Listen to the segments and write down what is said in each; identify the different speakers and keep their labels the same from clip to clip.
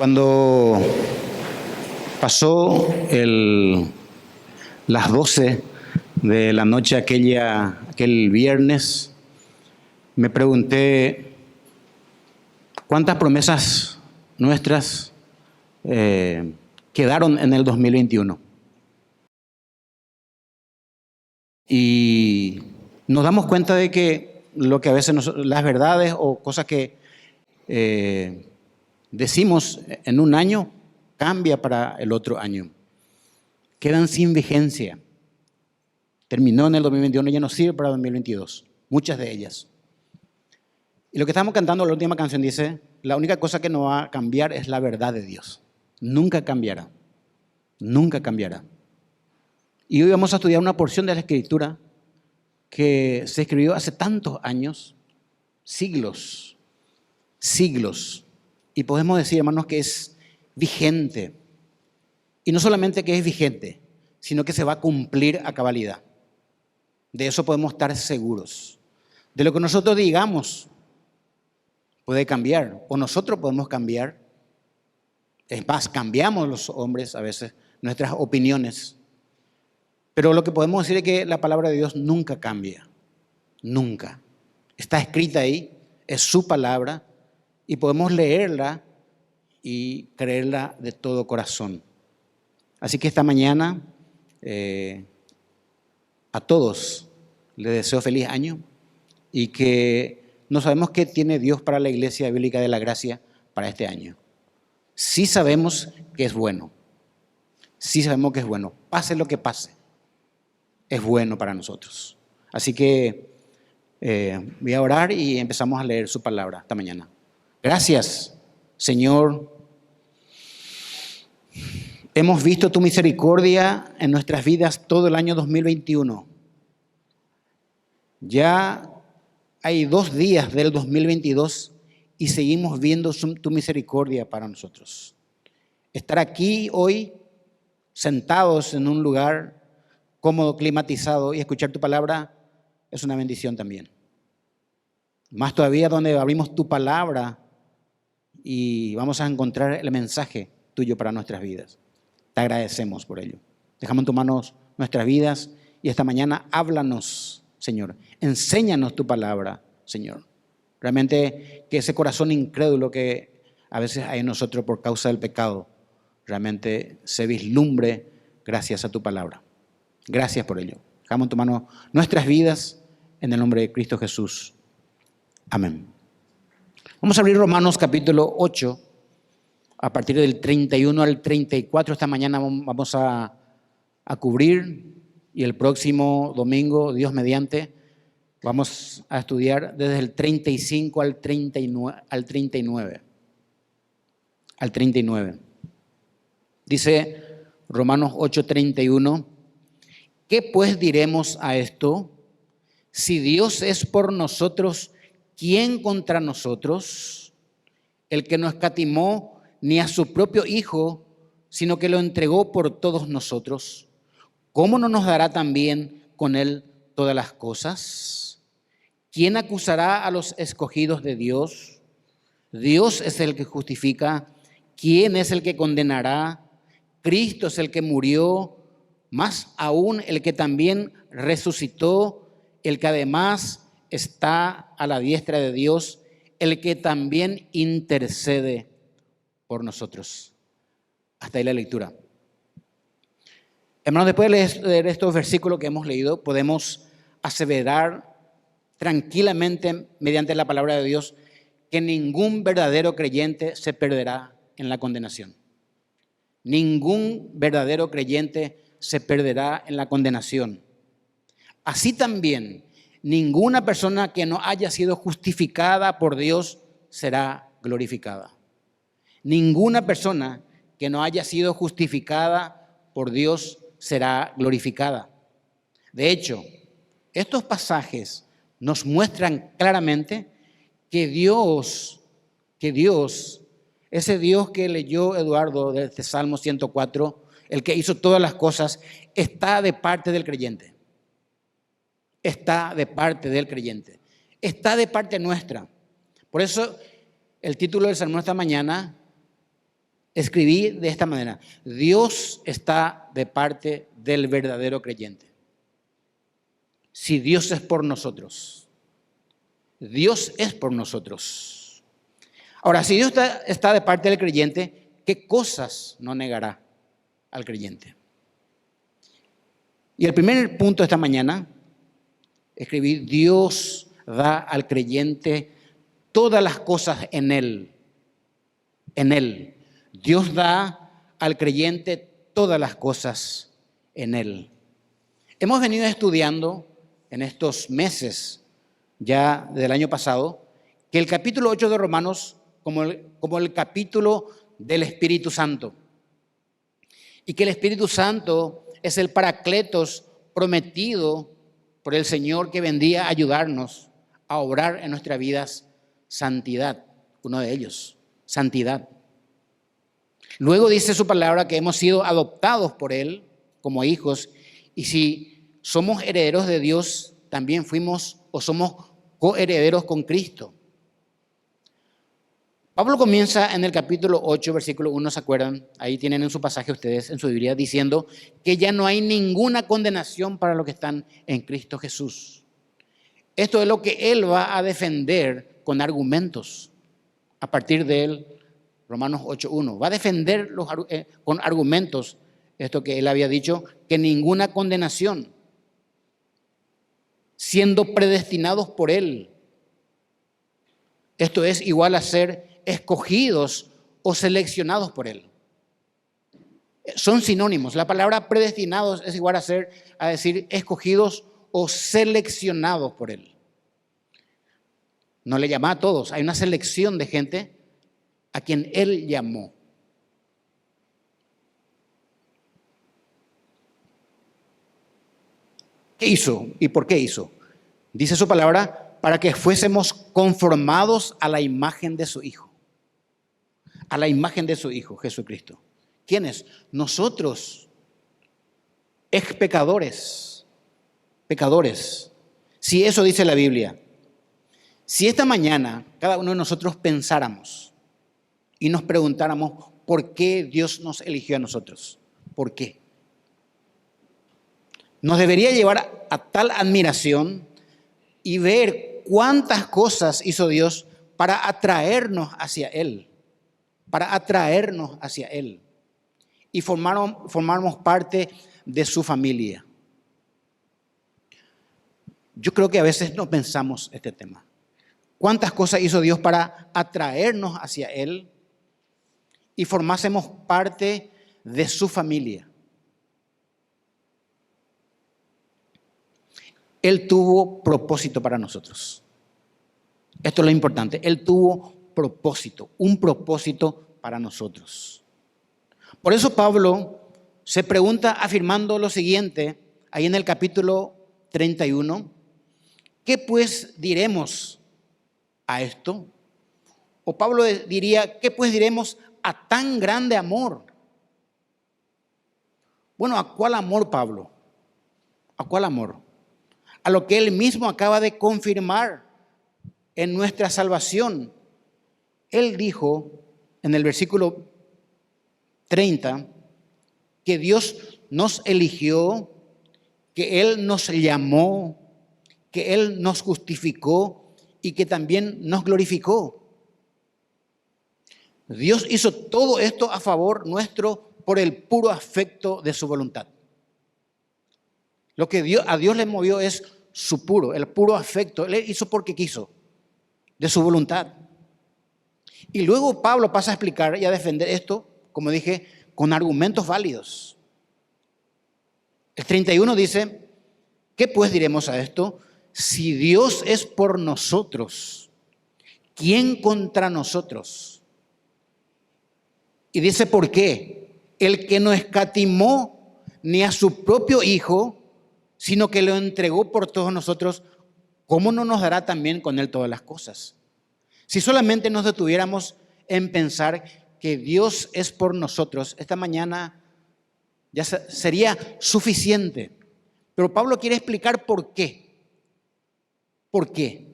Speaker 1: Cuando pasó las 12 de la noche aquel viernes, me pregunté cuántas promesas nuestras quedaron en el 2021. Y nos damos cuenta de que lo que a veces las verdades o cosas que decimos en un año cambia para el otro año. Quedan sin vigencia. Terminó en el 2021, ya no sirve para el 2022. Muchas de ellas. Y lo que estamos cantando, la última canción dice, la única cosa que no va a cambiar es la verdad de Dios. Nunca cambiará. Nunca cambiará. Y hoy vamos a estudiar una porción de la Escritura que se escribió hace tantos años, siglos. Y podemos decir, hermanos, que es vigente. Y no solamente que es vigente, sino que se va a cumplir a cabalidad. De eso podemos estar seguros. De lo que nosotros digamos puede cambiar, o nosotros podemos cambiar. Es más, cambiamos los hombres a veces nuestras opiniones. Pero lo que podemos decir es que la palabra de Dios nunca cambia. Nunca. Está escrita ahí, es su palabra, y podemos leerla y creerla de todo corazón. Así que esta mañana a todos les deseo feliz año y que no sabemos qué tiene Dios para la Iglesia Bíblica de la Gracia para este año. Sí sabemos que es bueno. Sí sabemos que es bueno. Pase lo que pase, es bueno para nosotros. Así que voy a orar y empezamos a leer su palabra esta mañana. Gracias, Señor. Hemos visto tu misericordia en nuestras vidas todo el año 2021. Ya hay 2 días del 2022 y seguimos viendo tu misericordia para nosotros. Estar aquí hoy, sentados en un lugar cómodo, climatizado, y escuchar tu palabra es una bendición también. Más todavía donde abrimos tu palabra y vamos a encontrar el mensaje tuyo para nuestras vidas. Te agradecemos por ello. Dejamos en tus manos nuestras vidas y esta mañana háblanos, Señor. Enséñanos tu palabra, Señor. Realmente que ese corazón incrédulo que a veces hay en nosotros por causa del pecado, realmente se vislumbre gracias a tu palabra. Gracias por ello. Dejamos en tu mano nuestras vidas en el nombre de Cristo Jesús. Amén. Vamos a abrir Romanos capítulo 8, a partir del 31 al 34. Esta mañana vamos a cubrir y el próximo domingo, Dios mediante, vamos a estudiar desde el 35 al 39. Dice Romanos 8:31, ¿qué pues diremos a esto? Si Dios es por nosotros, ¿quién contra nosotros? El que no escatimó ni a su propio Hijo, sino que lo entregó por todos nosotros, ¿cómo no nos dará también con Él todas las cosas? ¿Quién acusará a los escogidos de Dios? Dios es el que justifica. ¿Quién es el que condenará? Cristo es el que murió, más aún el que también resucitó, el que además está a la diestra de Dios, el que también intercede por nosotros. Hasta ahí la lectura. Hermanos, después de leer estos versículos que hemos leído, podemos aseverar tranquilamente mediante la palabra de Dios que ningún verdadero creyente se perderá en la condenación. Ningún verdadero creyente se perderá en la condenación. Así también, ninguna persona que no haya sido justificada por Dios será glorificada. Ninguna persona que no haya sido justificada por Dios será glorificada. De hecho, estos pasajes nos muestran claramente que Dios, ese Dios que leyó Eduardo de este Salmo 104, el que hizo todas las cosas, está de parte del creyente. Está de parte del creyente. Está de parte nuestra. Por eso el título del sermón esta mañana escribí de esta manera: Dios está de parte del verdadero creyente. Si Dios es por nosotros, Dios es por nosotros. Ahora, si Dios está de parte del creyente, ¿qué cosas no negará al creyente? Y el primer punto de esta mañana, escribí: Dios da al creyente todas las cosas en Él. En Él. Dios da al creyente todas las cosas en Él. Hemos venido estudiando en estos meses, ya del año pasado, que el capítulo 8 de Romanos como el capítulo del Espíritu Santo. Y que el Espíritu Santo es el Paracletos prometido por el Señor, que vendría a ayudarnos a obrar en nuestras vidas santidad. Uno de ellos, santidad. Luego dice su palabra que hemos sido adoptados por Él como hijos, y si somos herederos de Dios, también fuimos o somos coherederos con Cristo. Pablo comienza en el capítulo 8, versículo 1, ¿se acuerdan? Ahí tienen en su pasaje ustedes, en su Biblia, diciendo que ya no hay ninguna condenación para los que están en Cristo Jesús. Esto es lo que él va a defender con argumentos a partir de Romanos 8:1. Va a defender con argumentos esto que él había dicho, que ninguna condenación, siendo predestinados por él. Esto es igual a ser escogidos o seleccionados por él. Son sinónimos. La palabra predestinados es igual a decir escogidos o seleccionados por él. No le llama a todos, hay una selección de gente a quien él llamó. ¿Qué hizo y por qué hizo? Dice su palabra, para que fuésemos conformados a la imagen de su Hijo. A la imagen de su Hijo, Jesucristo. ¿Quiénes? Nosotros, ex pecadores. Si eso dice la Biblia. Si esta mañana cada uno de nosotros pensáramos y nos preguntáramos por qué Dios nos eligió a nosotros. ¿Por qué? Nos debería llevar a tal admiración y ver cuántas cosas hizo Dios para atraernos hacia Él. Para atraernos hacia Él. Y formáramos parte de su familia. Yo creo que a veces no pensamos este tema. ¿Cuántas cosas hizo Dios para atraernos hacia Él y formásemos parte de su familia? Él tuvo propósito para nosotros. Esto es lo importante. Él tuvo propósito, un propósito para nosotros. Por eso Pablo se pregunta afirmando lo siguiente, ahí en el capítulo 31, ¿qué pues diremos a esto? O Pablo diría, ¿qué pues diremos a tan grande amor? Bueno, ¿a cuál amor, Pablo? ¿A cuál amor? A lo que él mismo acaba de confirmar en nuestra salvación. Él dijo en el versículo 30 que Dios nos eligió, que Él nos llamó, que Él nos justificó y que también nos glorificó. Dios hizo todo esto a favor nuestro por el puro afecto de su voluntad. Lo que a Dios le movió es el puro afecto. Él hizo porque quiso, de su voluntad. Y luego Pablo pasa a explicar y a defender esto, como dije, con argumentos válidos. El 31 dice, ¿qué pues diremos a esto? Si Dios es por nosotros, ¿quién contra nosotros? Y dice, ¿por qué? El que no escatimó ni a su propio Hijo, sino que lo entregó por todos nosotros, ¿cómo no nos dará también con Él todas las cosas? Si solamente nos detuviéramos en pensar que Dios es por nosotros, esta mañana ya sería suficiente. Pero Pablo quiere explicar por qué. ¿Por qué?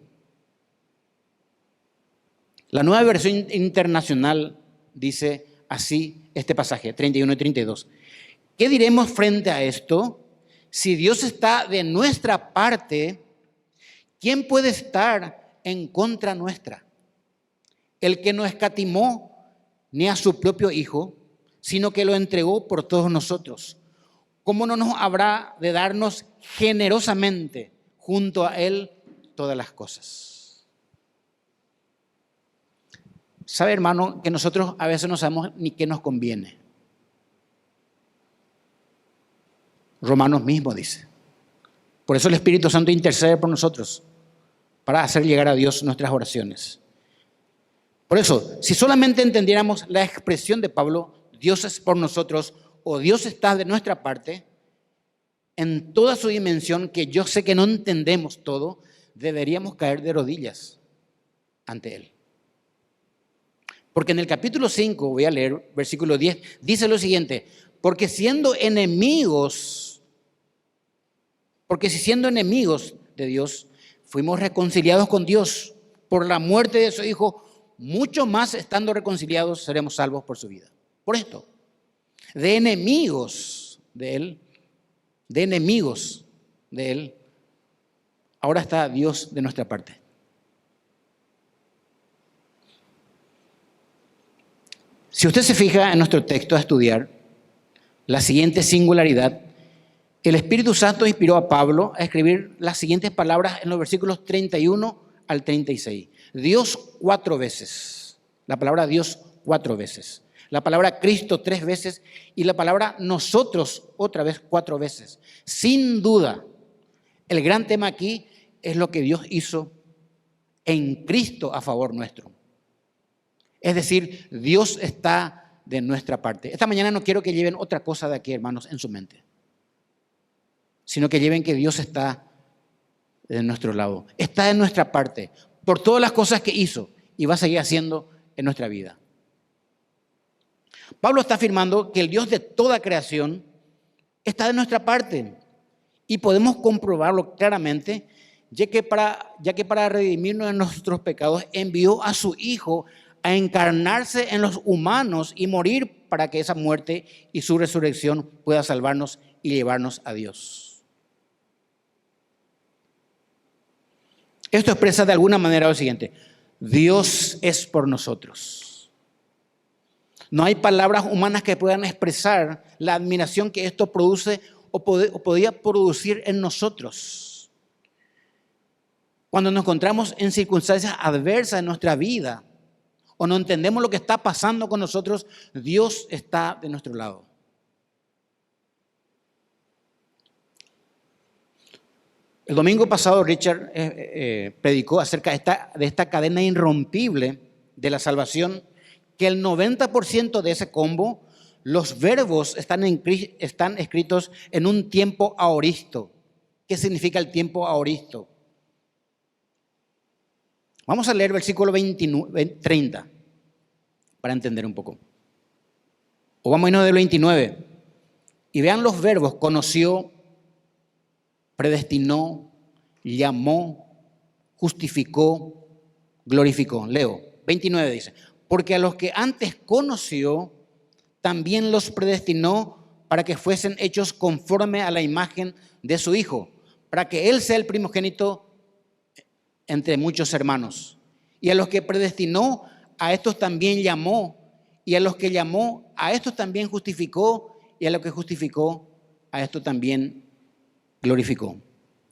Speaker 1: La Nueva Versión Internacional dice así este pasaje, 31 y 32. ¿Qué diremos frente a esto? Si Dios está de nuestra parte, ¿quién puede estar en contra nuestra? El que no escatimó ni a su propio Hijo, sino que lo entregó por todos nosotros. ¿Cómo no nos habrá de darnos generosamente junto a Él todas las cosas? ¿Sabe, hermano, que nosotros a veces no sabemos ni qué nos conviene? Romanos mismo dice. Por eso el Espíritu Santo intercede por nosotros, para hacer llegar a Dios nuestras oraciones. Por eso, si solamente entendiéramos la expresión de Pablo, Dios es por nosotros o Dios está de nuestra parte, en toda su dimensión, que yo sé que no entendemos todo, deberíamos caer de rodillas ante Él. Porque en el capítulo 5, voy a leer versículo 10, dice lo siguiente: porque si siendo enemigos de Dios, fuimos reconciliados con Dios por la muerte de su Hijo, mucho más estando reconciliados seremos salvos por su vida. Por esto, de enemigos de Él, ahora está Dios de nuestra parte. Si usted se fija en nuestro texto a estudiar la siguiente singularidad, el Espíritu Santo inspiró a Pablo a escribir las siguientes palabras en los versículos 31 al 36. Dios 4 veces, la palabra Dios 4 veces, la palabra Cristo 3 veces y la palabra nosotros otra vez 4 veces. Sin duda, el gran tema aquí es lo que Dios hizo en Cristo a favor nuestro. Es decir, Dios está de nuestra parte. Esta mañana no quiero que lleven otra cosa de aquí, hermanos, en su mente, sino que lleven que Dios está de nuestro lado, está de nuestra parte, por todas las cosas que hizo y va a seguir haciendo en nuestra vida. Pablo está afirmando que el Dios de toda creación está de nuestra parte y podemos comprobarlo claramente, ya que para redimirnos de nuestros pecados envió a su Hijo a encarnarse en los humanos y morir para que esa muerte y su resurrección pueda salvarnos y llevarnos a Dios. Esto expresa de alguna manera lo siguiente: Dios es por nosotros. No hay palabras humanas que puedan expresar la admiración que esto produce o podía producir en nosotros. Cuando nos encontramos en circunstancias adversas en nuestra vida o no entendemos lo que está pasando con nosotros, Dios está de nuestro lado. El domingo pasado Richard predicó acerca de esta cadena irrompible de la salvación, que el 90% de ese combo, los verbos están escritos en un tiempo aoristo. ¿Qué significa el tiempo aoristo? Vamos a leer versículo 30 para entender un poco. O vamos a irnos del 29 y vean los verbos: conoció, predestinó, llamó, justificó, glorificó. Leo, 29 dice: porque a los que antes conoció, también los predestinó para que fuesen hechos conforme a la imagen de su Hijo, para que Él sea el primogénito entre muchos hermanos. Y a los que predestinó, a estos también llamó, y a los que llamó, a estos también justificó, y a los que justificó, a estos también glorificó.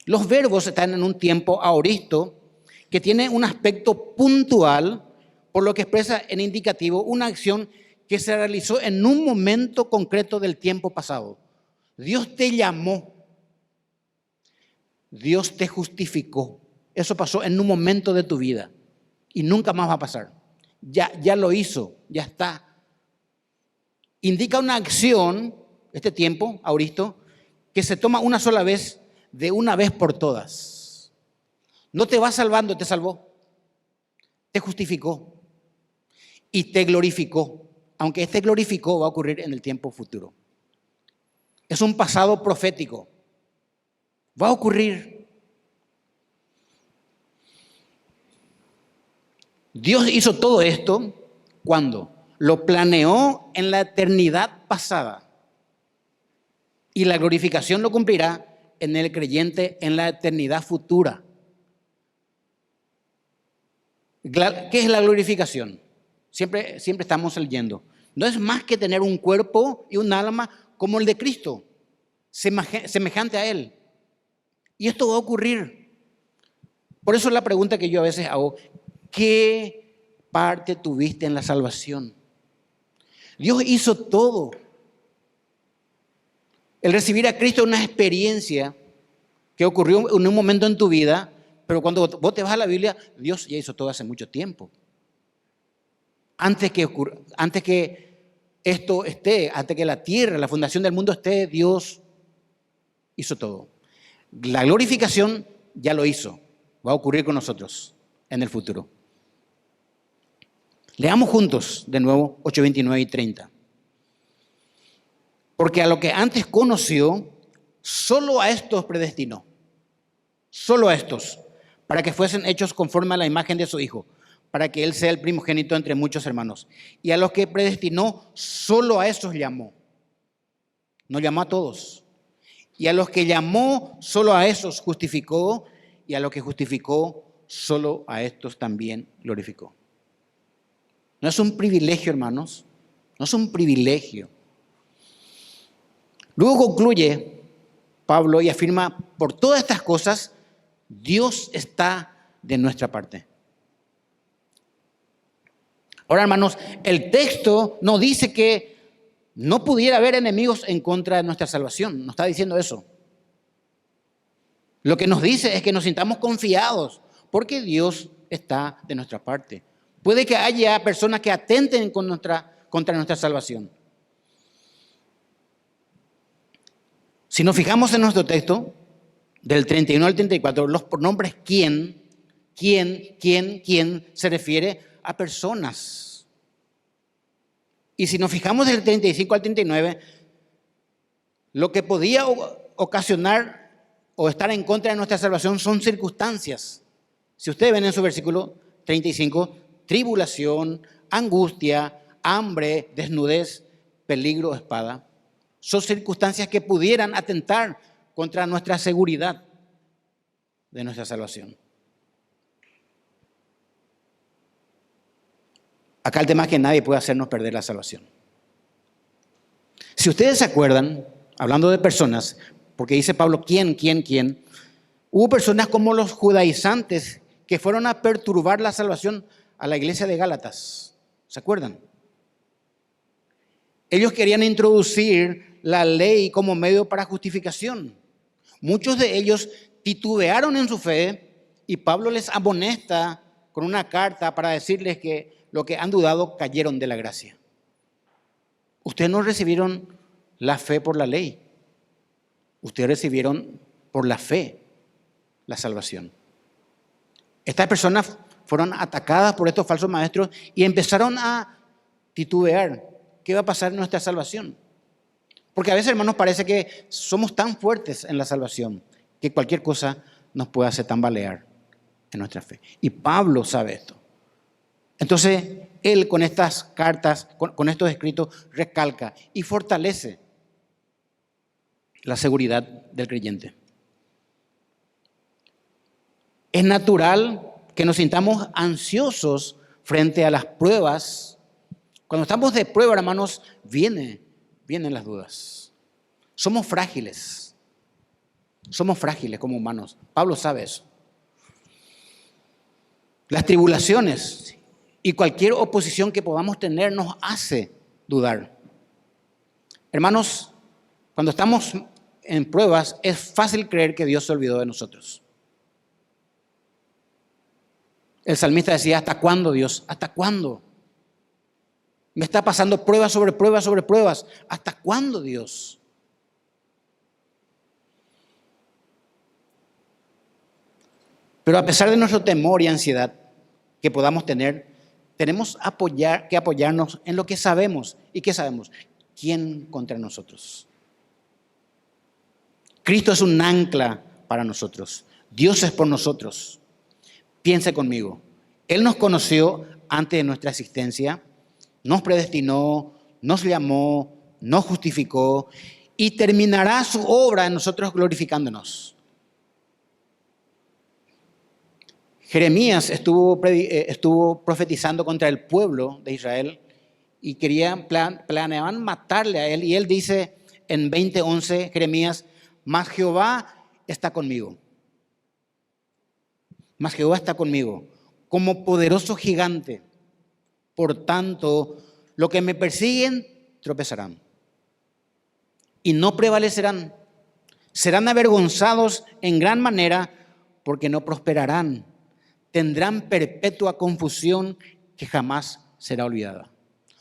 Speaker 1: Los verbos están en un tiempo aoristo que tiene un aspecto puntual, por lo que expresa en indicativo una acción que se realizó en un momento concreto del tiempo pasado. Dios te llamó, Dios te justificó. Eso pasó en un momento de tu vida y nunca más va a pasar. Ya lo hizo, ya está. Indica una acción, este tiempo aoristo, que se toma una sola vez, de una vez por todas. No te va salvando, te salvó, te justificó y te glorificó, aunque este glorificó va a ocurrir en el tiempo futuro. Es un pasado profético, va a ocurrir. Dios hizo todo esto, ¿cuándo? lo planeó en la eternidad pasada y la glorificación lo cumplirá en el creyente en la eternidad futura. ¿Qué es la glorificación? Siempre estamos leyendo. No es más que tener un cuerpo y un alma como el de Cristo, semejante a Él. Y esto va a ocurrir. Por eso la pregunta que yo a veces hago, ¿qué parte tuviste en la salvación? Dios hizo todo. El recibir a Cristo es una experiencia que ocurrió en un momento en tu vida, pero cuando vos te vas a la Biblia, Dios ya hizo todo hace mucho tiempo. Antes que esto esté, antes que la tierra, la fundación del mundo esté, Dios hizo todo. La glorificación ya lo hizo. Va a ocurrir con nosotros en el futuro. Leamos juntos de nuevo 8, 29 y 30. Porque a lo que antes conoció, solo a estos predestinó. Solo a estos, para que fuesen hechos conforme a la imagen de su Hijo, para que Él sea el primogénito entre muchos hermanos. Y a los que predestinó, solo a esos llamó. No llamó a todos. Y a los que llamó, solo a esos justificó. Y a los que justificó, solo a estos también glorificó. No es un privilegio, hermanos. No es un privilegio. Luego concluye Pablo y afirma, por todas estas cosas, Dios está de nuestra parte. Ahora, hermanos, el texto no dice que no pudiera haber enemigos en contra de nuestra salvación. No está diciendo eso. Lo que nos dice es que nos sintamos confiados porque Dios está de nuestra parte. Puede que haya personas que atenten contra nuestra salvación. Si nos fijamos en nuestro texto, del 31 al 34, los pronombres quién se refiere a personas. Y si nos fijamos del 35 al 39, lo que podía ocasionar o estar en contra de nuestra salvación son circunstancias. Si ustedes ven en su versículo 35, tribulación, angustia, hambre, desnudez, peligro, espada. Son circunstancias que pudieran atentar contra nuestra seguridad de nuestra salvación. Acá el tema es que nadie puede hacernos perder la salvación. Si ustedes se acuerdan, hablando de personas, porque dice Pablo, ¿quién? Hubo personas como los judaizantes que fueron a perturbar la salvación a la iglesia de Gálatas. ¿Se acuerdan? Ellos querían introducir la ley como medio para justificación. Muchos de ellos titubearon en su fe y Pablo les amonesta con una carta para decirles que lo que han dudado cayeron de la gracia. Ustedes no recibieron la fe por la ley. Ustedes recibieron por la fe la salvación. Estas personas fueron atacadas por estos falsos maestros y empezaron a titubear. ¿Qué va a pasar en nuestra salvación? Porque a veces, hermanos, parece que somos tan fuertes en la salvación que cualquier cosa nos puede hacer tambalear en nuestra fe. Y Pablo sabe esto. Entonces, él con estas cartas, con estos escritos, recalca y fortalece la seguridad del creyente. Es natural que nos sintamos ansiosos frente a las pruebas. Cuando estamos de prueba, hermanos, vienen las dudas. Somos frágiles como humanos. Pablo sabe eso. Las tribulaciones y cualquier oposición que podamos tener nos hace dudar. Hermanos, cuando estamos en pruebas, es fácil creer que Dios se olvidó de nosotros. El salmista decía, ¿hasta cuándo, Dios? ¿Hasta cuándo? Me está pasando pruebas sobre pruebas sobre pruebas. ¿Hasta cuándo, Dios? Pero a pesar de nuestro temor y ansiedad que podamos tener, tenemos que apoyarnos en lo que sabemos. ¿Y qué sabemos? ¿Quién contra nosotros? Cristo es un ancla para nosotros. Dios es por nosotros. Piense conmigo. Él nos conoció antes de nuestra existencia nos predestinó, nos llamó, nos justificó y terminará su obra en nosotros glorificándonos. Jeremías estuvo profetizando contra el pueblo de Israel y planeaban matarle a él. Y él dice en 20:11, Jeremías, mas Jehová está conmigo. Mas Jehová está conmigo como poderoso gigante. Por tanto, los que me persiguen tropezarán y no prevalecerán. Serán avergonzados en gran manera porque no prosperarán. Tendrán perpetua confusión que jamás será olvidada.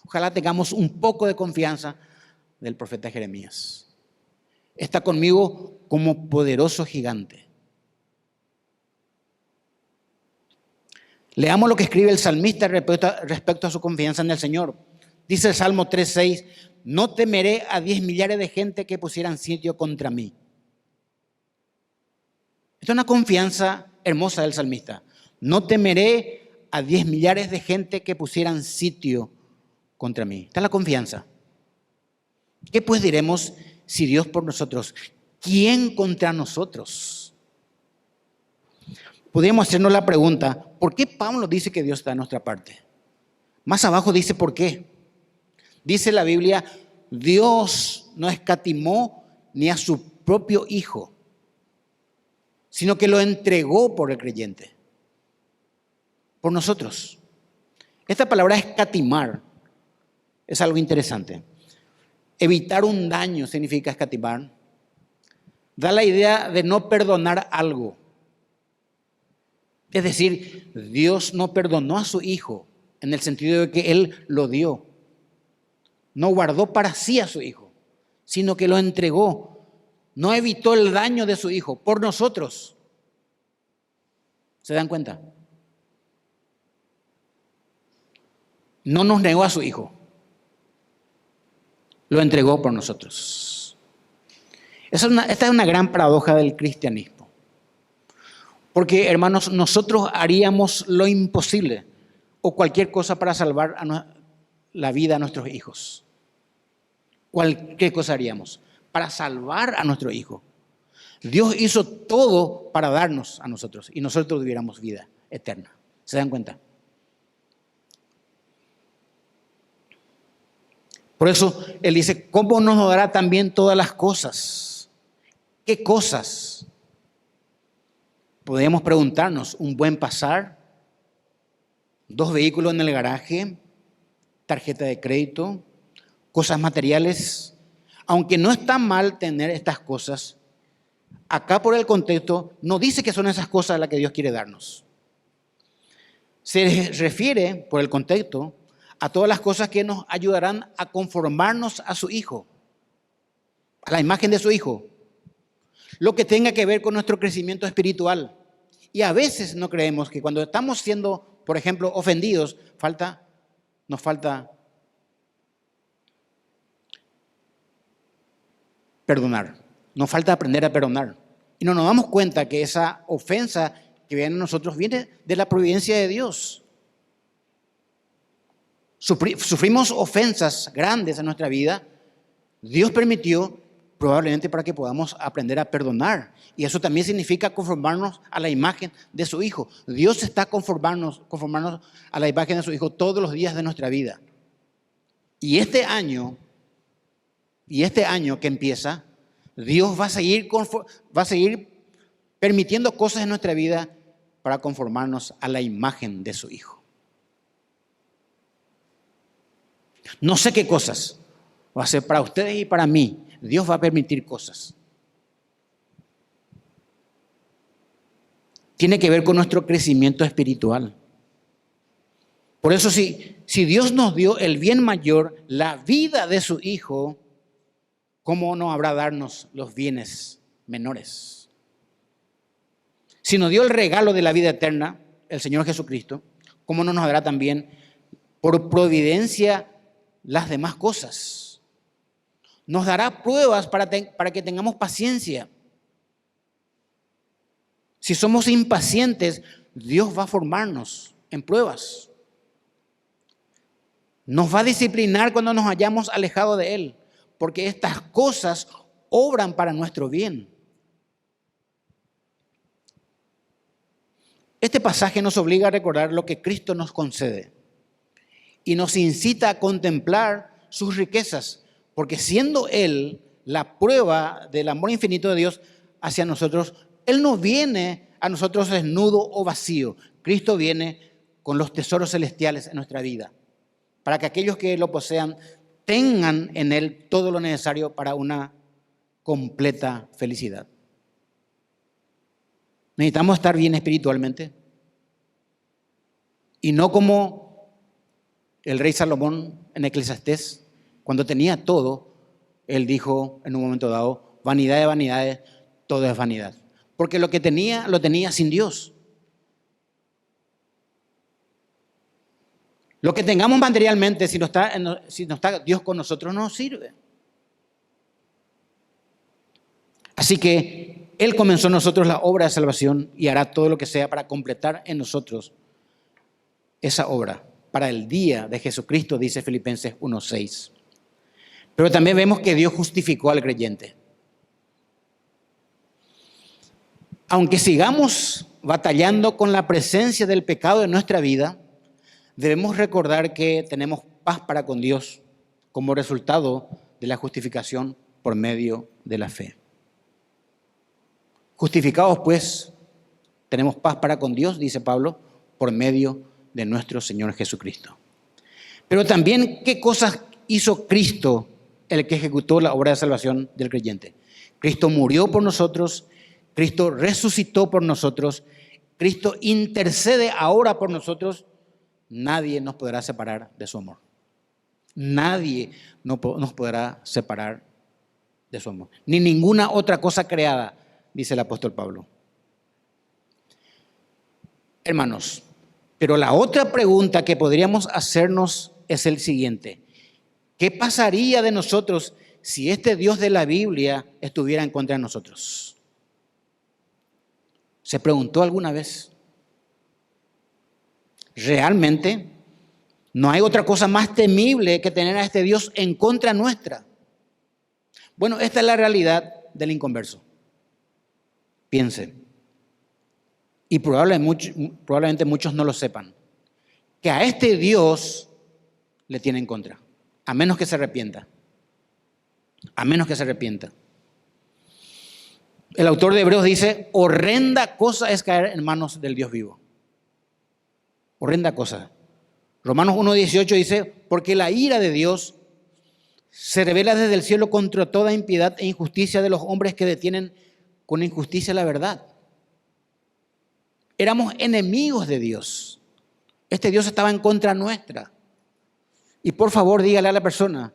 Speaker 1: Ojalá tengamos un poco de confianza del profeta Jeremías. Está conmigo como poderoso gigante. Leamos lo que escribe el salmista respecto a su confianza en el Señor. Dice el Salmo 3:6, no temeré a 10 millares de gente que pusieran sitio contra mí. Esta es una confianza hermosa del salmista. No temeré a 10 millares de gente que pusieran sitio contra mí. Esta es la confianza. ¿Qué pues diremos si Dios por nosotros? ¿Quién contra nosotros? Podríamos hacernos la pregunta, ¿por qué Pablo dice que Dios está de nuestra parte? Más abajo dice por qué. Dice la Biblia, Dios no escatimó ni a su propio Hijo, sino que lo entregó por el creyente, por nosotros. Esta palabra escatimar es algo interesante. Evitar un daño significa escatimar. Da la idea de no perdonar algo. Es decir, Dios no perdonó a su Hijo en el sentido de que Él lo dio. No guardó para sí a su Hijo, sino que lo entregó. No evitó el daño de su Hijo por nosotros. ¿Se dan cuenta? No nos negó a su Hijo. Lo entregó por nosotros. Esta es una gran paradoja del cristianismo. Porque, hermanos, nosotros haríamos lo imposible o cualquier cosa para salvar la vida a nuestros hijos. Cualquier cosa haríamos para salvar a nuestro hijo. Dios hizo todo para darnos a nosotros y nosotros tuviéramos vida eterna. ¿Se dan cuenta? Por eso Él dice, ¿cómo nos dará también todas las cosas? ¿Qué cosas? Podríamos preguntarnos, ¿un buen pasar? 2 vehículos en el garaje, tarjeta de crédito, cosas materiales. Aunque no está mal tener estas cosas, acá por el contexto no dice que son esas cosas las que Dios quiere darnos. Se refiere, por el contexto, a todas las cosas que nos ayudarán a conformarnos a su Hijo, a la imagen de su Hijo. Lo que tenga que ver con nuestro crecimiento espiritual. Y a veces no creemos que cuando estamos siendo, por ejemplo, ofendidos, nos falta perdonar. Nos falta aprender a perdonar. Y no nos damos cuenta que esa ofensa que viene a nosotros viene de la providencia de Dios. Sufrimos ofensas grandes en nuestra vida. Dios permitió probablemente para que podamos aprender a perdonar. Y eso también significa conformarnos a la imagen de su Hijo. Dios está conformarnos a la imagen de su Hijo todos los días de nuestra vida. Y este año que empieza, Dios va a seguir permitiendo cosas en nuestra vida para conformarnos a la imagen de su Hijo. No sé qué cosas va a ser para ustedes y para mí. Dios va a permitir cosas. Tiene que ver con nuestro crecimiento espiritual. Por eso si Dios nos dio el bien mayor, la vida de su Hijo, ¿cómo no habrá darnos los bienes menores? Si nos dio el regalo de la vida eterna, el Señor Jesucristo, ¿cómo no nos dará también por providencia las demás cosas? Nos dará pruebas para que tengamos paciencia. Si somos impacientes, Dios va a formarnos en pruebas. Nos va a disciplinar cuando nos hayamos alejado de Él, porque estas cosas obran para nuestro bien. Este pasaje nos obliga a recordar lo que Cristo nos concede y nos incita a contemplar sus riquezas, porque siendo Él la prueba del amor infinito de Dios hacia nosotros, Él no viene a nosotros desnudo o vacío. Cristo viene con los tesoros celestiales en nuestra vida, para que aquellos que lo posean tengan en Él todo lo necesario para una completa felicidad. Necesitamos estar bien espiritualmente y no como el rey Salomón en Eclesiastés, cuando tenía todo, él dijo en un momento dado, vanidad de vanidades, todo es vanidad. Porque lo que tenía, lo tenía sin Dios. Lo que tengamos materialmente, si no está Dios con nosotros, no nos sirve. Así que Él comenzó en nosotros la obra de salvación y hará todo lo que sea para completar en nosotros esa obra para el día de Jesucristo, dice Filipenses 1:6. Pero también vemos que Dios justificó al creyente. Aunque sigamos batallando con la presencia del pecado en nuestra vida, debemos recordar que tenemos paz para con Dios como resultado de la justificación por medio de la fe. Justificados, pues, tenemos paz para con Dios, dice Pablo, por medio de nuestro Señor Jesucristo. Pero también, ¿qué cosas hizo Cristo, el que ejecutó la obra de salvación del creyente? Cristo murió por nosotros, Cristo resucitó por nosotros, Cristo intercede ahora por nosotros. Nadie nos podrá separar de su amor. Nadie nos podrá separar de su amor. Ni ninguna otra cosa creada, dice el apóstol Pablo. Hermanos, pero la otra pregunta que podríamos hacernos es el siguiente. ¿Qué pasaría de nosotros si este Dios de la Biblia estuviera en contra de nosotros? ¿Se preguntó alguna vez? Realmente no hay otra cosa más temible que tener a este Dios en contra nuestra. Bueno, esta es la realidad del inconverso. Piensen, y probablemente muchos no lo sepan, que a este Dios le tiene en contra, a menos que se arrepienta. A menos que se arrepienta. El autor de Hebreos dice, horrenda cosa es caer en manos del Dios vivo. Horrenda cosa. Romanos 1:18 dice, porque la ira de Dios se revela desde el cielo contra toda impiedad e injusticia de los hombres que detienen con injusticia la verdad. Éramos enemigos de Dios. Este Dios estaba en contra nuestra. Y por favor, dígale a la persona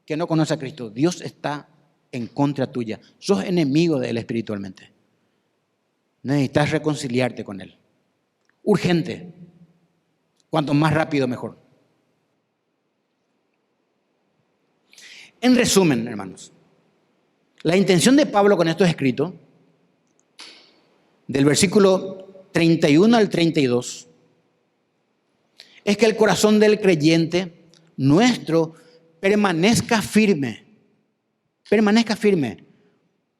Speaker 1: que no conoce a Cristo, Dios está en contra tuya. Sos enemigo de Él espiritualmente. Necesitas reconciliarte con Él. Urgente. Cuanto más rápido, mejor. En resumen, hermanos, la intención de Pablo con esto escrito, del versículo 31 al 32, es que el corazón del creyente nuestro permanezca firme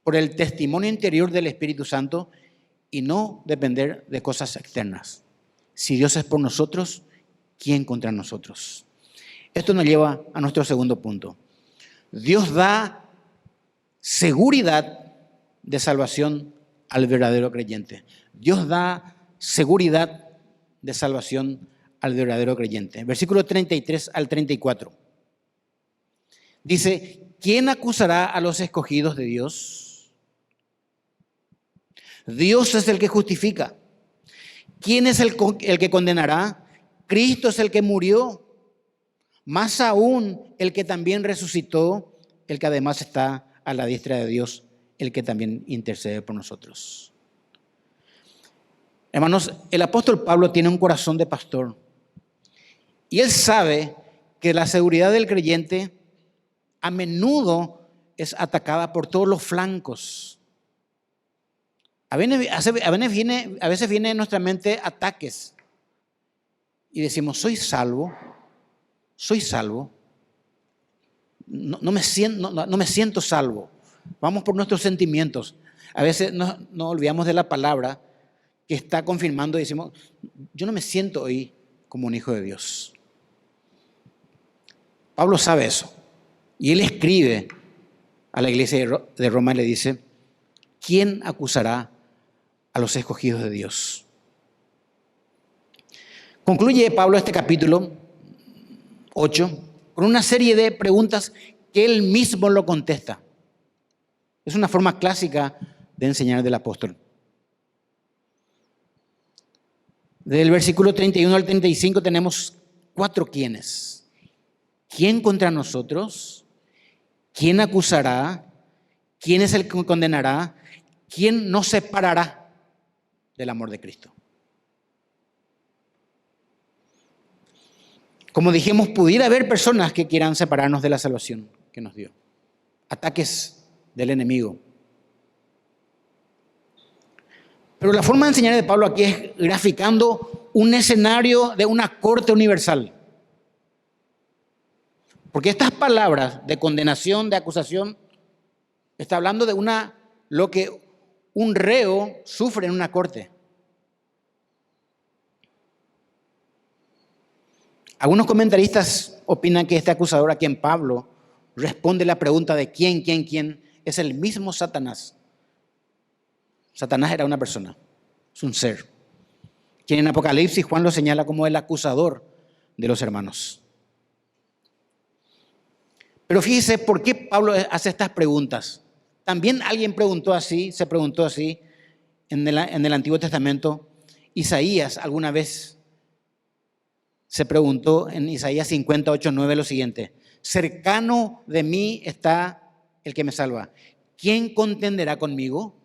Speaker 1: por el testimonio interior del Espíritu Santo y no depender de cosas externas. Si Dios es por nosotros, ¿quién contra nosotros? Esto nos lleva a nuestro segundo punto. Dios da seguridad de salvación al verdadero creyente. Dios da seguridad de salvación al verdadero creyente. Versículo 33 al 34. Dice, ¿quién acusará a los escogidos de Dios? Dios es el que justifica. ¿Quién es el que condenará? Cristo es el que murió. Más aún, el que también resucitó, el que además está a la diestra de Dios, el que también intercede por nosotros. Hermanos, el apóstol Pablo tiene un corazón de pastor. Y él sabe que la seguridad del creyente a menudo es atacada por todos los flancos. A veces viene en nuestra mente ataques y decimos, ¿soy salvo? ¿soy salvo? No me siento salvo. Vamos por nuestros sentimientos. A veces nos olvidamos de la palabra que está confirmando y decimos, yo no me siento hoy como un hijo de Dios. Pablo sabe eso. Y él escribe a la iglesia de Roma y le dice, ¿quién acusará a los escogidos de Dios? Concluye Pablo este capítulo 8 con una serie de preguntas que él mismo lo contesta. Es una forma clásica de enseñar del apóstol. Del versículo 31 al 35 tenemos 4 quiénes. ¿Quién contra nosotros? ¿Quién acusará? ¿Quién es el que condenará? ¿Quién nos separará del amor de Cristo? Como dijimos, pudiera haber personas que quieran separarnos de la salvación que nos dio. Ataques del enemigo. Pero la forma de enseñar de Pablo aquí es graficando un escenario de una corte universal. Porque estas palabras de condenación, de acusación, está hablando de lo que un reo sufre en una corte. Algunos comentaristas opinan que este acusador a quien Pablo responde la pregunta de quién, es el mismo Satanás. Satanás era una persona, es un ser, quien en Apocalipsis Juan lo señala como el acusador de los hermanos. Pero fíjese por qué Pablo hace estas preguntas. También alguien se preguntó así en el Antiguo Testamento. Isaías alguna vez se preguntó en Isaías 58:9 lo siguiente: cercano de mí está el que me salva. ¿Quién contenderá conmigo?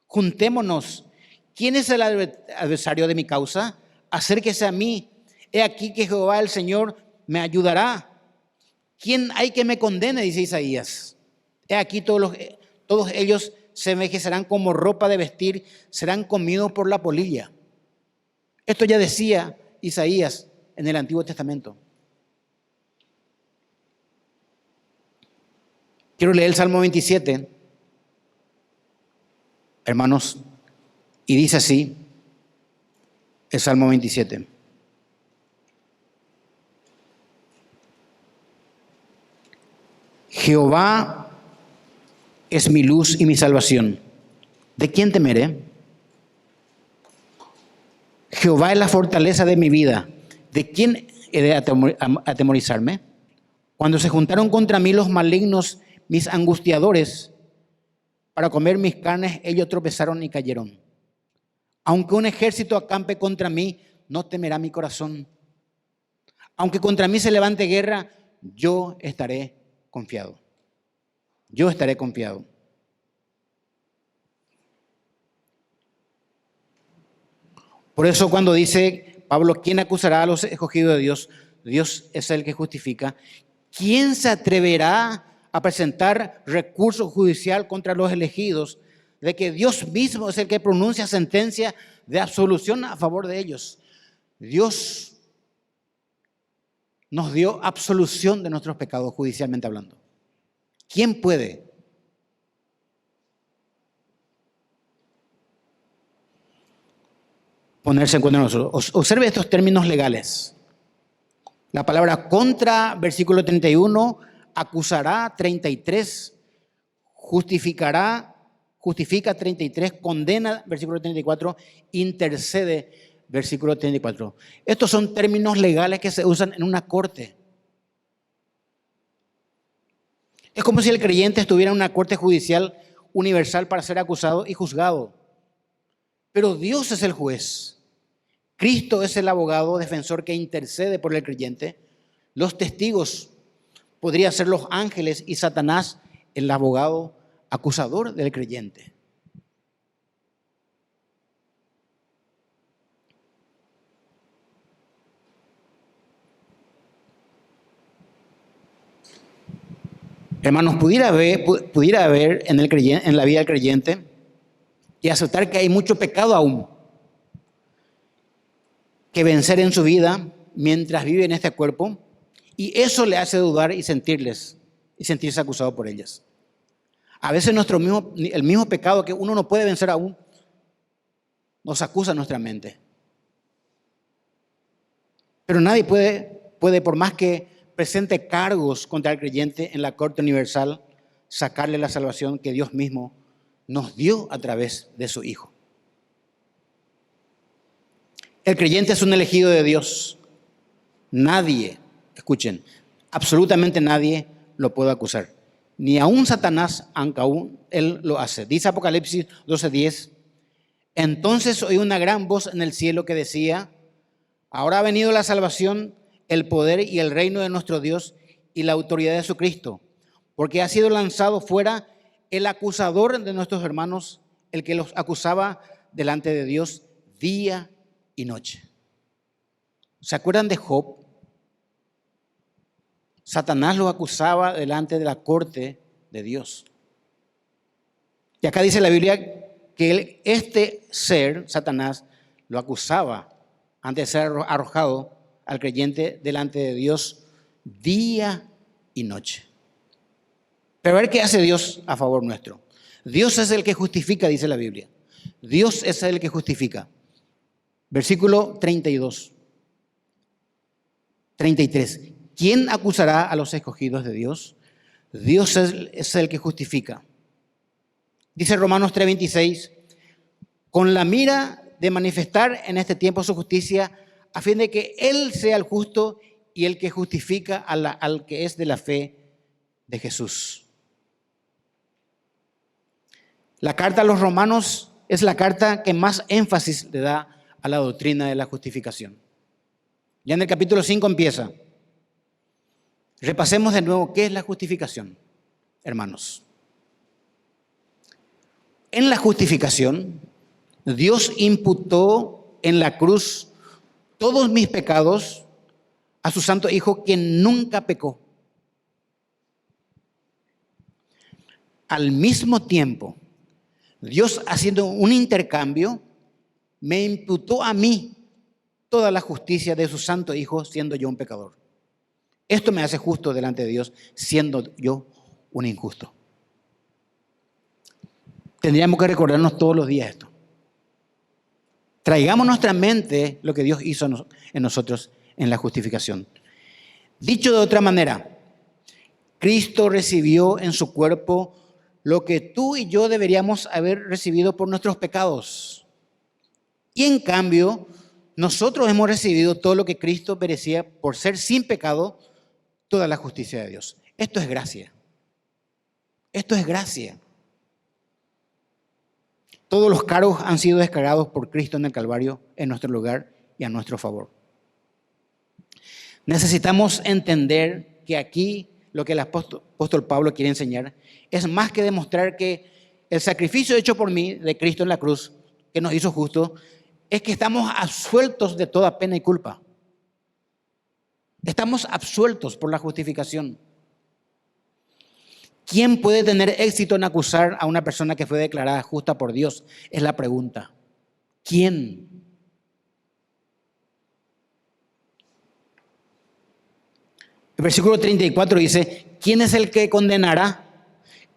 Speaker 1: Juntémonos. ¿Quién es el adversario de mi causa? Acérquese a mí. He aquí que Jehová el Señor me ayudará. ¿Quién hay que me condene? Dice Isaías. He aquí todos ellos se envejecerán como ropa de vestir, serán comidos por la polilla. Esto ya decía Isaías en el Antiguo Testamento. Quiero leer el Salmo 27, hermanos, y dice así, el Salmo 27. Jehová es mi luz y mi salvación. ¿De quién temeré? Jehová es la fortaleza de mi vida. ¿De quién he de atemorizarme? Cuando se juntaron contra mí los malignos, mis angustiadores, para comer mis carnes, ellos tropezaron y cayeron. Aunque un ejército acampe contra mí, no temerá mi corazón. Aunque contra mí se levante guerra, yo estaré confiado. Yo estaré confiado. Por eso cuando dice Pablo, ¿quién acusará a los escogidos de Dios? Dios es el que justifica. ¿Quién se atreverá a presentar recurso judicial contra los elegidos de que Dios mismo es el que pronuncia sentencia de absolución a favor de ellos? Dios nos dio absolución de nuestros pecados judicialmente hablando. ¿Quién puede? Ponerse en contra de nosotros. Observe estos términos legales. La palabra contra, versículo 31, acusará, 33, justifica, 33, condena, versículo 34, intercede, versículo 34. Estos son términos legales que se usan en una corte. Es como si el creyente estuviera en una corte judicial universal para ser acusado y juzgado. Pero Dios es el juez. Cristo es el abogado defensor que intercede por el creyente. Los testigos podrían ser los ángeles y Satanás el abogado acusador del creyente. Hermanos, pudiera haber en la vida del creyente y aceptar que hay mucho pecado aún que vencer en su vida, mientras vive en este cuerpo, y eso le hace dudar y sentirse acusado por ellas. A veces el mismo pecado que uno no puede vencer aún, nos acusa en nuestra mente. Pero nadie puede, por más que presente cargos contra el creyente en la corte universal, sacarle la salvación que Dios mismo nos dio a través de su Hijo. El creyente es un elegido de Dios. Nadie, escuchen, absolutamente nadie lo puede acusar. Ni aún Satanás, aunque aún él lo hace. Dice Apocalipsis 12:10. Entonces oí una gran voz en el cielo que decía: ahora ha venido la salvación, el poder y el reino de nuestro Dios y la autoridad de su Cristo, porque ha sido lanzado fuera el acusador de nuestros hermanos, el que los acusaba delante de Dios día y noche. ¿Se acuerdan de Job? Satanás lo acusaba delante de la corte de Dios. Y acá dice la Biblia que este ser, Satanás, lo acusaba antes de ser arrojado al creyente delante de Dios día y noche. Pero a ver qué hace Dios a favor nuestro. Dios es el que justifica, dice la Biblia. Dios es el que justifica. Versículo 32. 33. ¿Quién acusará a los escogidos de Dios? Dios es el que justifica. Dice Romanos 3:26, con la mira de manifestar en este tiempo su justicia, a fin de que Él sea el justo y el que justifica al que es de la fe de Jesús. La carta a los romanos es la carta que más énfasis le da a la doctrina de la justificación. Ya en el capítulo 5 empieza. Repasemos de nuevo qué es la justificación, hermanos. En la justificación, Dios imputó en la cruz todos mis pecados a su santo Hijo, quien nunca pecó. Al mismo tiempo, Dios, haciendo un intercambio, me imputó a mí toda la justicia de su santo Hijo, siendo yo un pecador. Esto me hace justo delante de Dios, siendo yo un injusto. Tendríamos que recordarnos todos los días esto. Traigamos a nuestra mente lo que Dios hizo en nosotros en la justificación. Dicho de otra manera, Cristo recibió en su cuerpo lo que tú y yo deberíamos haber recibido por nuestros pecados. Y en cambio, nosotros hemos recibido todo lo que Cristo merecía por ser sin pecado, toda la justicia de Dios. Esto es gracia. Esto es gracia. Todos los cargos han sido descargados por Cristo en el Calvario, en nuestro lugar y a nuestro favor. Necesitamos entender que aquí lo que el apóstol Pablo quiere enseñar es más que demostrar que el sacrificio hecho por mí de Cristo en la cruz, que nos hizo justos, es que estamos absueltos de toda pena y culpa. Estamos absueltos por la justificación. ¿Quién puede tener éxito en acusar a una persona que fue declarada justa por Dios? Es la pregunta. ¿Quién? El versículo 34 dice, ¿quién es el que condenará?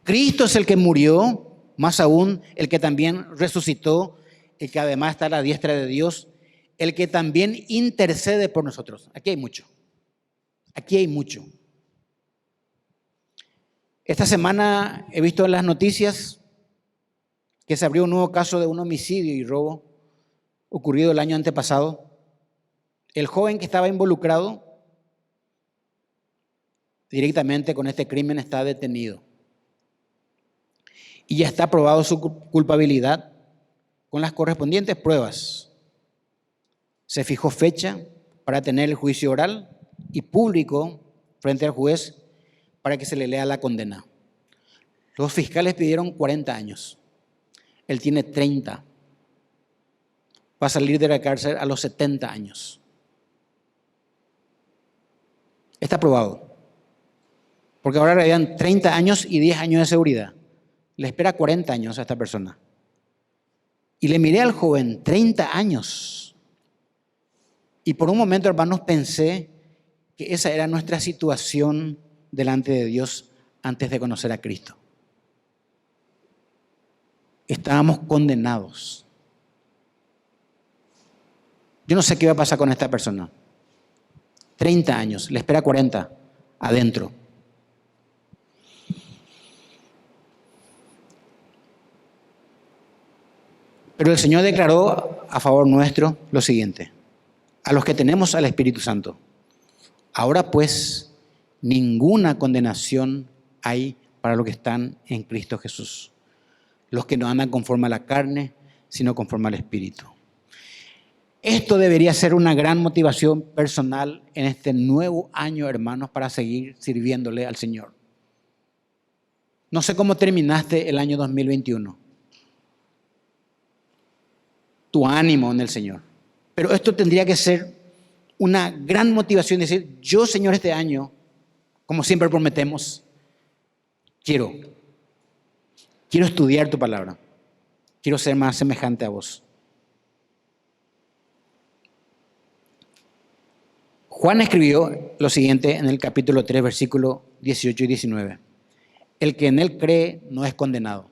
Speaker 1: Cristo es el que murió, más aún el que también resucitó, el que además está a la diestra de Dios, el que también intercede por nosotros. Aquí hay mucho. Aquí hay mucho. Esta semana he visto en las noticias que se abrió un nuevo caso de un homicidio y robo ocurrido el año antepasado. El joven que estaba involucrado directamente con este crimen está detenido. Y ya está probado su culpabilidad con las correspondientes pruebas. Se fijó fecha para tener el juicio oral y público frente al juez para que se le lea la condena. Los fiscales pidieron 40 años. Él tiene 30. Va a salir de la cárcel a los 70 años. Está aprobado. Porque ahora le dan 30 años y 10 años de seguridad. Le espera 40 años a esta persona. Y le miré al joven, 30 años. Y por un momento, hermanos, pensé que esa era nuestra situación delante de Dios antes de conocer a Cristo. Estábamos condenados. Yo no sé qué va a pasar con esta persona. 30 años, le espera 40 adentro. Pero el Señor declaró a favor nuestro lo siguiente: a los que tenemos al Espíritu Santo, ahora pues ninguna condenación hay para los que están en Cristo Jesús, los que no andan conforme a la carne, sino conforme al Espíritu. Esto debería ser una gran motivación personal en este nuevo año, hermanos, para seguir sirviéndole al Señor. No sé cómo terminaste el año 2021. Tu ánimo en el Señor. Pero esto tendría que ser una gran motivación, decir, yo, Señor, este año, como siempre prometemos, quiero estudiar tu palabra. Quiero ser más semejante a vos. Juan escribió lo siguiente en el capítulo 3, versículos 18 y 19. El que en él cree no es condenado.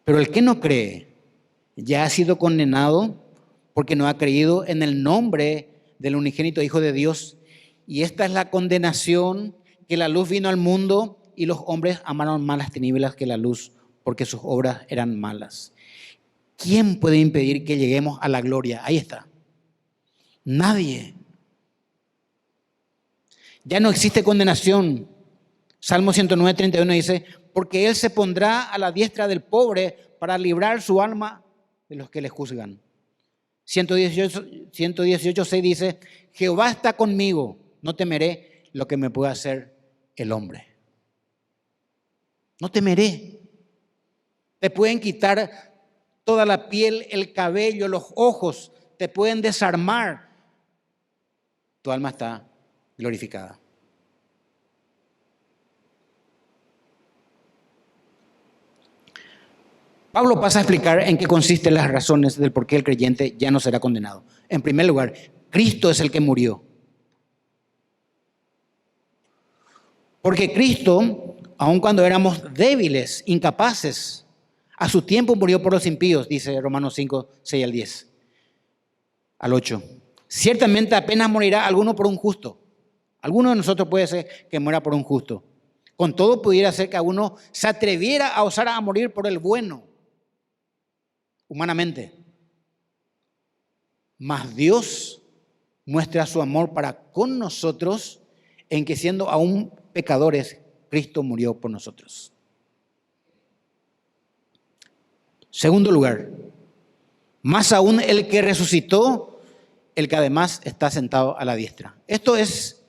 Speaker 1: Pero el que no cree ya ha sido condenado porque no ha creído en el nombre del unigénito Hijo de Dios. Y esta es la condenación, que la luz vino al mundo y los hombres amaron más las tinieblas que la luz, porque sus obras eran malas. ¿Quién puede impedir que lleguemos a la gloria? Ahí está. Nadie. Ya no existe condenación. Salmo 109, 31 dice, porque Él se pondrá a la diestra del pobre para librar su alma de los que le juzgan. 118, 6 dice, Jehová está conmigo, no temeré lo que me pueda hacer el hombre. No temeré. Te pueden quitar toda la piel, el cabello, los ojos, te pueden desarmar. Tu alma está glorificada. Pablo pasa a explicar en qué consisten las razones del por qué el creyente ya no será condenado. En primer lugar, Cristo es el que murió. Porque Cristo, aun cuando éramos débiles, incapaces, a su tiempo murió por los impíos, dice Romanos 5, 6 al 10, al 8. Ciertamente apenas morirá alguno por un justo. Alguno de nosotros puede ser que muera por un justo. Con todo pudiera ser que alguno se atreviera a osar a morir por el bueno, humanamente. Mas Dios muestra su amor para con nosotros en que siendo aún pecadores, Cristo murió por nosotros. Segundo lugar, más aún el que resucitó, el que además está sentado a la diestra. Esto es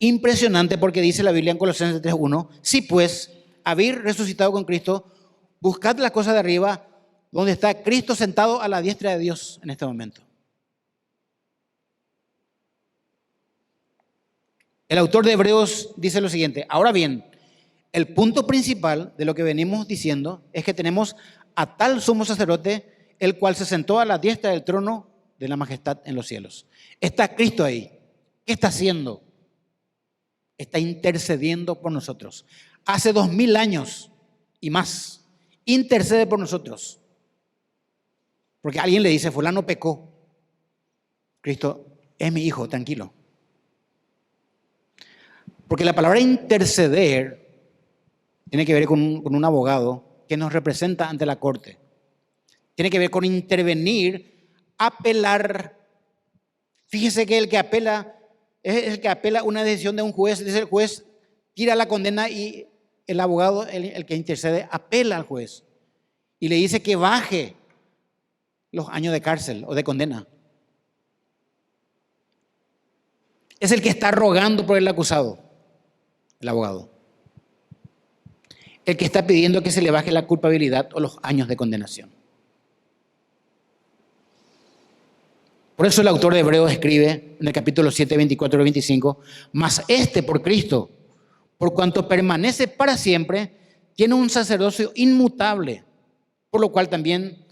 Speaker 1: impresionante porque dice la Biblia en Colosenses 3:1, si pues habéis resucitado con Cristo, buscad las cosas de arriba, donde está Cristo sentado a la diestra de Dios en este momento. El autor de Hebreos dice lo siguiente, ahora bien, el punto principal de lo que venimos diciendo es que tenemos a tal sumo sacerdote, el cual se sentó a la diestra del trono de la majestad en los cielos. Está Cristo ahí. ¿Qué está haciendo? Está intercediendo por nosotros. Hace 2000 años y más, intercede por nosotros. Porque alguien le dice, fulano pecó. Cristo, es mi hijo, tranquilo. Porque la palabra interceder tiene que ver con un abogado que nos representa ante la corte. Tiene que ver con intervenir, apelar. Fíjese que el que apela es el que apela una decisión de un juez. Dice el juez, tira la condena y el abogado, el que intercede, apela al juez y le dice que baje los años de cárcel o de condena. Es el que está rogando por el acusado, el abogado. El que está pidiendo que se le baje la culpabilidad o los años de condenación. Por eso el autor de Hebreos escribe en el capítulo 7, 24 y 25, mas por Cristo, por cuanto permanece para siempre, tiene un sacerdocio inmutable, por lo cual también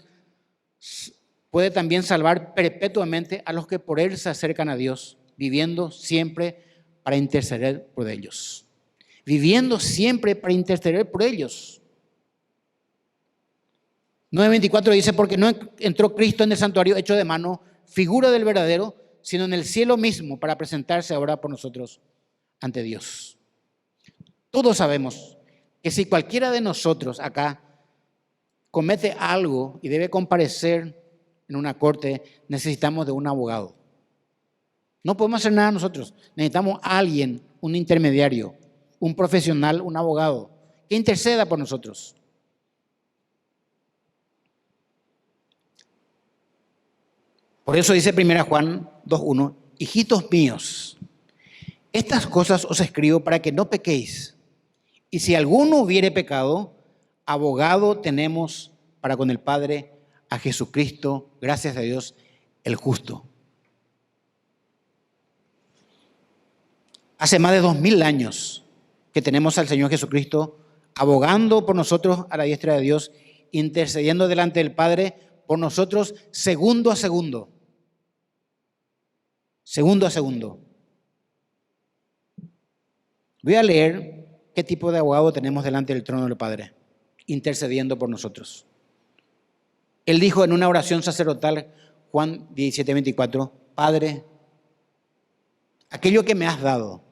Speaker 1: puede también salvar perpetuamente a los que por Él se acercan a Dios, viviendo siempre para interceder por ellos. Viviendo siempre para interceder por ellos. 9:24 dice, porque no entró Cristo en el santuario hecho de mano, figura del verdadero, sino en el cielo mismo para presentarse ahora por nosotros ante Dios. Todos sabemos que si cualquiera de nosotros acá comete algo y debe comparecer en una corte, necesitamos de un abogado. No podemos hacer nada nosotros. Necesitamos a alguien, un intermediario, un profesional, un abogado, que interceda por nosotros. Por eso dice 1 Juan 2:1, hijitos míos, estas cosas os escribo para que no pequéis. Y si alguno hubiere pecado, abogado tenemos para con el Padre, a Jesucristo, gracias a Dios, el justo. Hace más de 2000 años que tenemos al Señor Jesucristo abogando por nosotros a la diestra de Dios, intercediendo delante del Padre por nosotros segundo a segundo. Segundo a segundo. Voy a leer qué tipo de abogado tenemos delante del trono del Padre, intercediendo por nosotros. Él dijo en una oración sacerdotal, Juan 17:24, Padre, aquello que me has dado,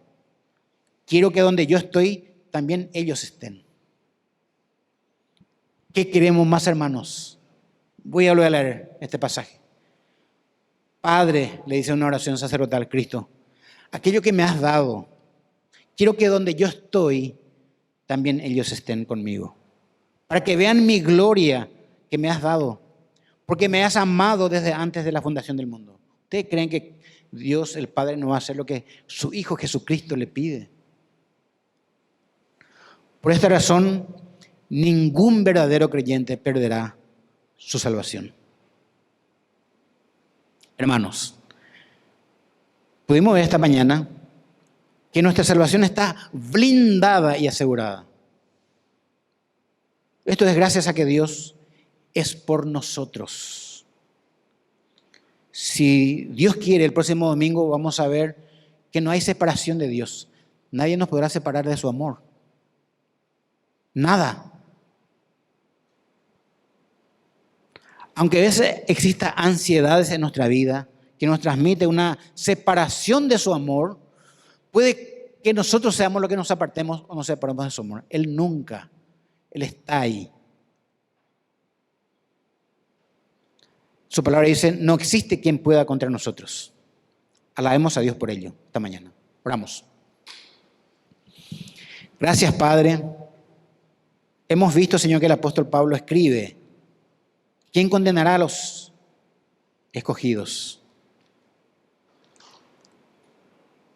Speaker 1: quiero que donde yo estoy, también ellos estén. ¿Qué queremos más, hermanos? Voy a volver a leer este pasaje. Padre, le dice en una oración sacerdotal Cristo, aquello que me has dado, quiero que donde yo estoy, también ellos estén conmigo. Para que vean mi gloria que me has dado, porque me has amado desde antes de la fundación del mundo. ¿Ustedes creen que Dios, el Padre, no va a hacer lo que su Hijo Jesucristo le pide? Por esta razón, ningún verdadero creyente perderá su salvación. Hermanos, pudimos ver esta mañana que nuestra salvación está blindada y asegurada. Esto es gracias a que Dios es por nosotros. Si Dios quiere, el próximo domingo vamos a ver que no hay separación de Dios. Nadie nos podrá separar de su amor. Nada. Aunque a veces exista ansiedades en nuestra vida que nos transmite una separación de su amor, puede que nosotros seamos los que nos apartemos o nos separemos de su amor. Él nunca. Él está ahí. Su palabra dice, no existe quien pueda contra nosotros. Alabemos a Dios por ello esta mañana. Oramos. Gracias, Padre. Hemos visto, Señor, que el apóstol Pablo escribe, ¿quién condenará a los escogidos?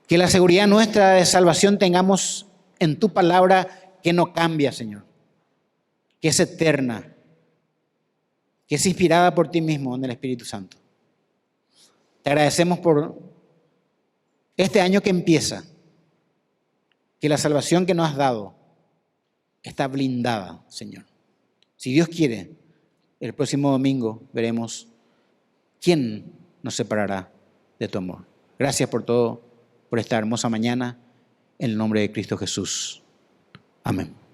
Speaker 1: Que la seguridad nuestra de salvación tengamos en tu palabra que no cambia, Señor, que es eterna, que es inspirada por ti mismo en el Espíritu Santo. Te agradecemos por este año que empieza, que la salvación que nos has dado está blindada, Señor. Si Dios quiere, el próximo domingo veremos quién nos separará de tu amor. Gracias por todo, por esta hermosa mañana, en el nombre de Cristo Jesús. Amén.